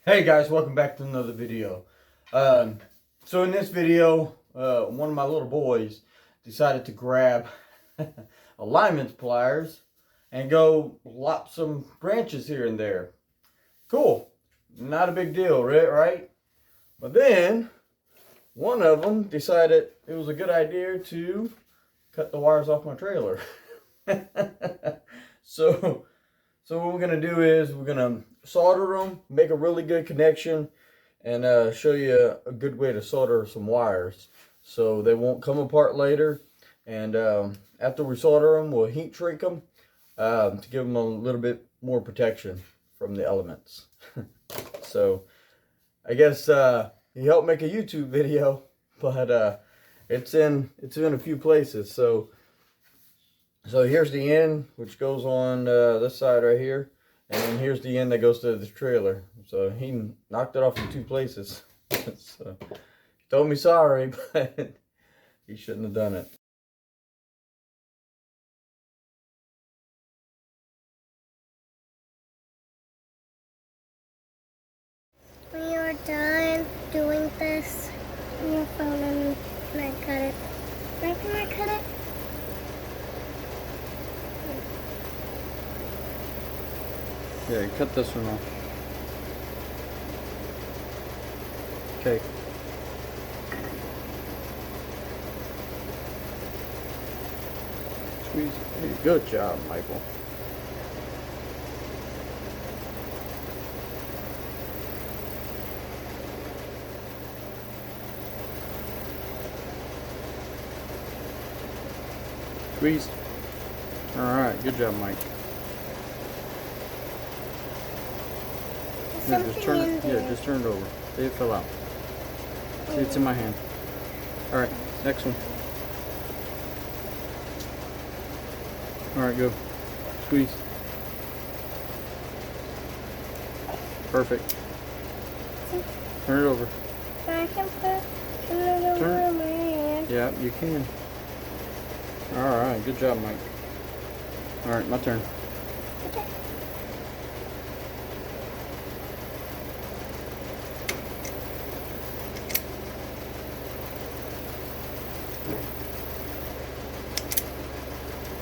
Hey guys, welcome back to another video. So in this video, one of my little boys decided to grab alignment pliers and go lop some branches here and there. Cool, not a big deal, right? But then one of them decided it was a good idea to cut the wires off my trailer. So what we're gonna do is we're gonna solder them, make a really good connection, and show you a good way to solder some wires so they won't come apart later. And after we solder them, we'll heat shrink them to give them a little bit more protection from the elements. So I guess he helped make a YouTube video, but it's in a few places. So here's the end, which goes on this side right here. And then here's the end that goes to the trailer. So he knocked it off in two places. So he told me sorry, but he shouldn't have done it. When you're done doing this on your phone, and can I cut it? Can I cut it? Yeah, you cut this one off. Okay. Squeeze. Hey, good job, Michael. Squeeze. All right, good job, Mike. Yeah, just turn it. Yeah, just turn it over. See, it fell out. See, it's in my hand. All right, next one. All right, go. Squeeze. Perfect. Turn it over. I can put it over my hand. Yeah, you can. All right, good job, Mike. All right, my turn. Okay.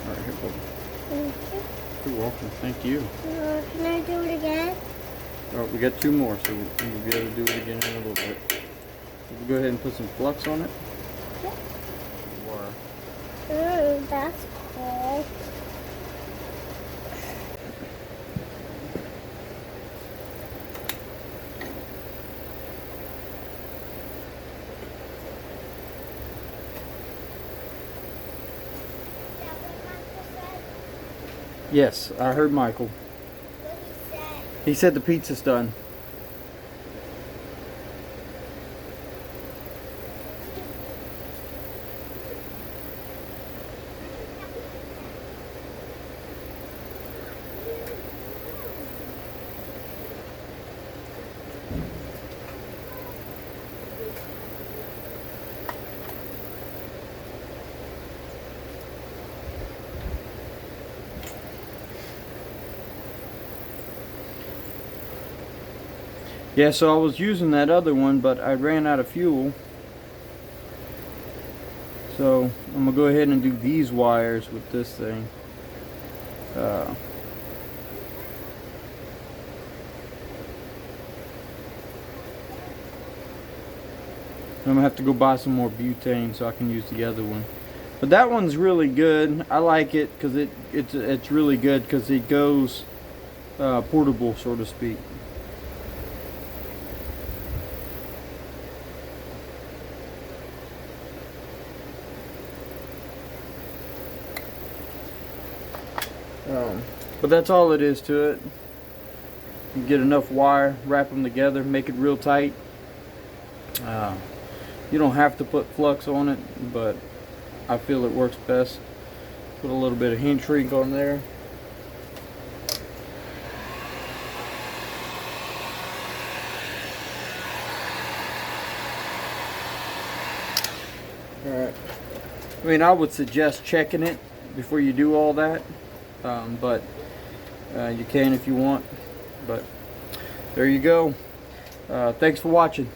All right, here, go. Thank you. You're welcome. Thank you. Can I do it again? All right, we got two more, so we'll be able to do it again in a little bit. We'll go ahead and put some flux on it. Yeah. Wire. That's cool. Yes, I heard Michael. What he said. He said the pizza's done. Yeah, so I was using that other one, but I ran out of fuel. So I'm gonna go ahead and do these wires with this thing. I'm gonna have to go buy some more butane so I can use the other one. But that one's really good. I like it because it's really good because it goes portable, so to speak. But that's all it is to it. You get enough wire, wrap them together, make it real tight. You don't have to put flux on it, but I feel it works best. Put a little bit of heat shrink on there. Alright. I mean, I would suggest checking it before you do all that. But you can if you want, but there you go. Thanks for watching.